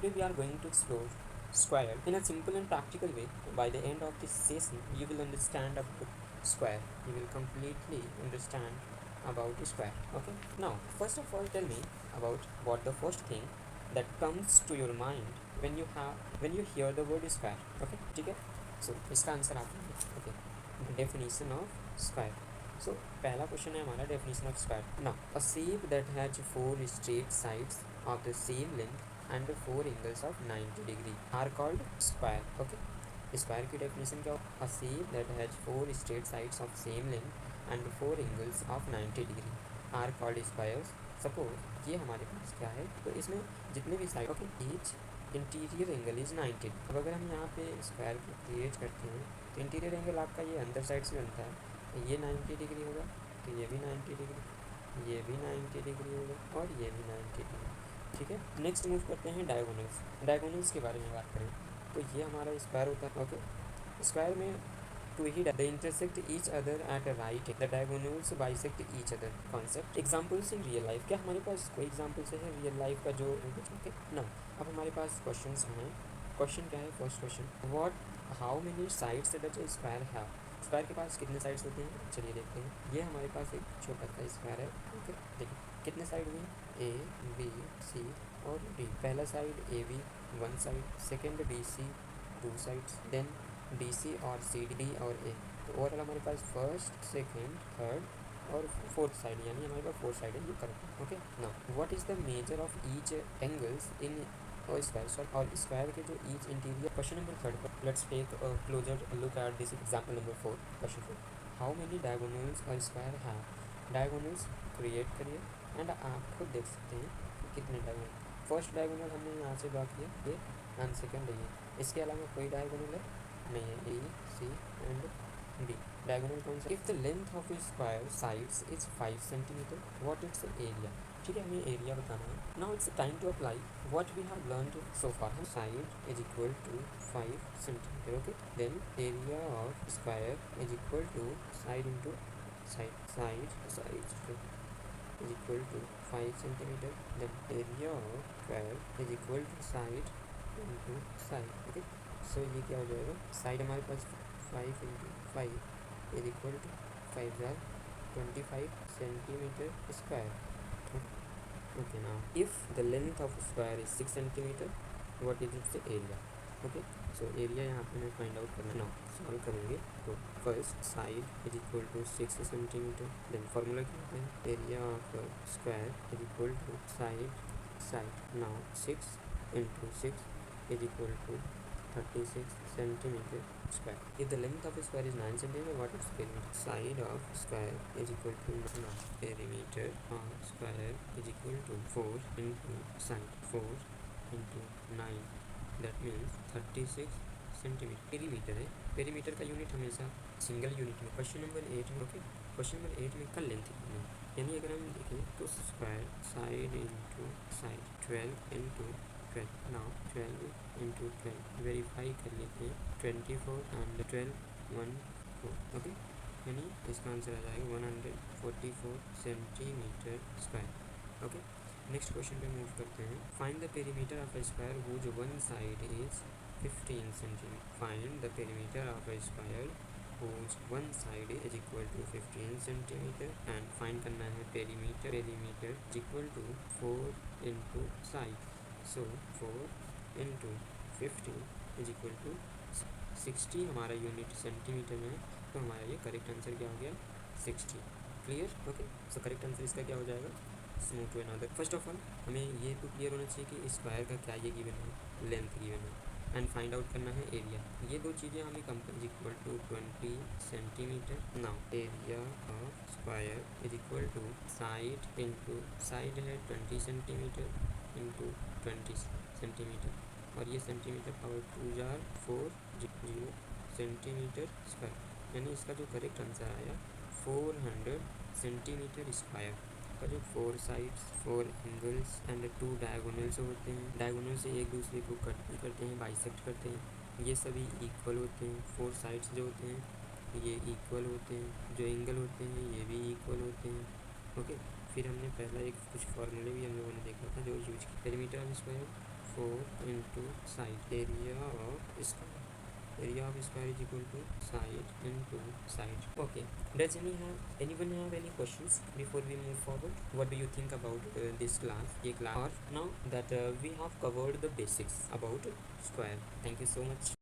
today we are going to explore square in a simple and practical way. By the end of this session, you will understand about square. You will completely understand about square. Okay. Now, first of all, tell me about what the first thing that comes to your mind when you hear the word square. Okay. ठीक है. So इसका answer आप okay. Definition of square. So पहला question है हमारा definition of square. Now a shape that has four straight sides of the same length and four angles of 90 degree are called square. Okay. Square की definition क्या हो? A shape that has four straight sides of same length and four angles of 90 degree are called squares. Suppose ये हमारे पास क्या है, तो इसमें जितने भी side okay each interior angle is 90. अब अगर हम यहाँ पे स्क्वायर को क्रिएट करते हैं तो इंटीरियर एंगल आपका ये अंदर साइड से बनता है, तो ये 90 डिग्री होगा, तो ये भी 90 डिग्री, ये भी 90 डिग्री होगा और ये भी 90 डिग्री. ठीक है. नेक्स्ट मूव करते हैं डायगोनल्स. डायगोनल्स के बारे में बात करें तो ये हमारा स्क्वायर होता है. ओके. स्क्वायर में टू ही the intersect each other at a right the diagonals bisect each other. Concept examples in real life. क्या हमारे पास कोई एग्जांपल्स है रियल लाइफ का जो ओके ना. अब हमारे पास क्वेश्चंस हैं. क्वेश्चन क्या है? First question, what how many sides does a square have. Square के पास कितने साइड्स होते हैं? चलिए देखते हैं. ये हमारे पास एक छोटा सा स्क्वायर है. ओके. देखिए कितने साइड हुए? ए बी सी और डी. पहला side A B one side, second B C two sides, then D C और सी डी और ए. तो ओवरऑल हमारे पास फर्स्ट सेकेंड थर्ड और फोर्थ साइड, यानी हमारे पास फोर्थ साइड है. ये correct. Okay. Now what is the measure of each angles in और स्क्वायर और स्क्वायर के जो each interior. Question number third, let's take a closer look at this example number 4. Question 4, how many diagonals और square have. Diagonals create करिए and आप खुद देख सकते हैं कितने डायगोनल. फर्स्ट डायगोनल हमने यहाँ से ड्रॉ किया ये एंड सेकेंड ये. इसके अलावा कोई डायगोनल है नहीं है. A C and D. Diagonal कौन सा? If the length of square sides is 5 centimetre what its area. ठीक है, हमें एरिया बताना है. Now it's time to apply what we have learned so far. Side is equal to 5 centimetre. Okay. Then area of square is equal to side into side. Side is equal to 5 centimetre. Then area of square is equal to side into side. Okay. So ये क्या हो जाएगा? Side हमारे पास 5 into 5 is equal to 5 25 centimetre square. Okay, now if the length of a square is 6 centimeter, what is its area? Okay, so area यहाँ पे हमें find out करना है. now सॉल्व करेंगे तो first side is equal to 6 centimetre. Then formula क्या है? Area of square is equal to side. Now 6 into 6 is equal to 36 centimeter square. If the length of a square is 9 centimeter, what is perimeter? Side of square is equal to perimeter of square is equal to 4 into side. 4 into 9, that means 36 centimetre. Perimeter है. Perimeter का unit हमेशा single unit में. Question number 8 में. Okay. Question number 8 में का length कितना है, यानी अगर हम देखें तो square side into side 12 into 12. Now 12 into 12 verify कर लेते हैं. 24 एंड 12 1 4. ओके. यानी इसका आंसर आ जाएगा 144 centimetre square. Okay. Next question पे मूव करते हैं. Find the perimeter of a square whose one side is 15 centimetre. Find the perimeter of a square whose one side is equal to 15 centimeter and find करना है perimeter. Perimeter is equal to 4 into side. So 4 into 15 is equal to 60. हमारा unit centimetre में है, तो हमारा ये correct answer क्या हो गया? 60. Clear. Okay. So correct answer इसका क्या हो जाएगा? Move to another. First of all हमें ये तो क्लियर होना चाहिए कि स्क्वायर का क्या ये गिवन है, लेंथ गिवन है एंड फाइंड आउट करना है एरिया. ये दो चीज़ें हमें compare equal to 20 centimetre. Now area of square is equal to side into side है 20 सेंटीमीटर इंटू 20 सेंटीमीटर और ये सेंटीमीटर पावर 2 जार 40 सेंटीमीटर स्क्वायर. यानी इसका जो करेक्ट आंसर आया 400 सेंटीमीटर स्क्वायर का जो 4 साइड्स 4 एंगल्स एंड 2 डायगोनल्स होते हैं. डायगोनल से एक दूसरे को कट भी करते हैं, बाइसेक्ट करते हैं. ये सभी इक्वल होते हैं. 4 साइड्स जो होते हैं ये इक्वल होते हैं. जो एंगल होते हैं ये भी इक्वल होते हैं. ओके. फिर हमने पहला एक कुछ फार्मूले भी हम लोगों ने देखा था जो यूज किया. Perimeter of square 4 into side area of square. Area of square is equal to side into side. Okay, does anyone have any questions before we move forward? What do you think about this class, ये class? Or now that we have covered the basics about square. Thank you so much.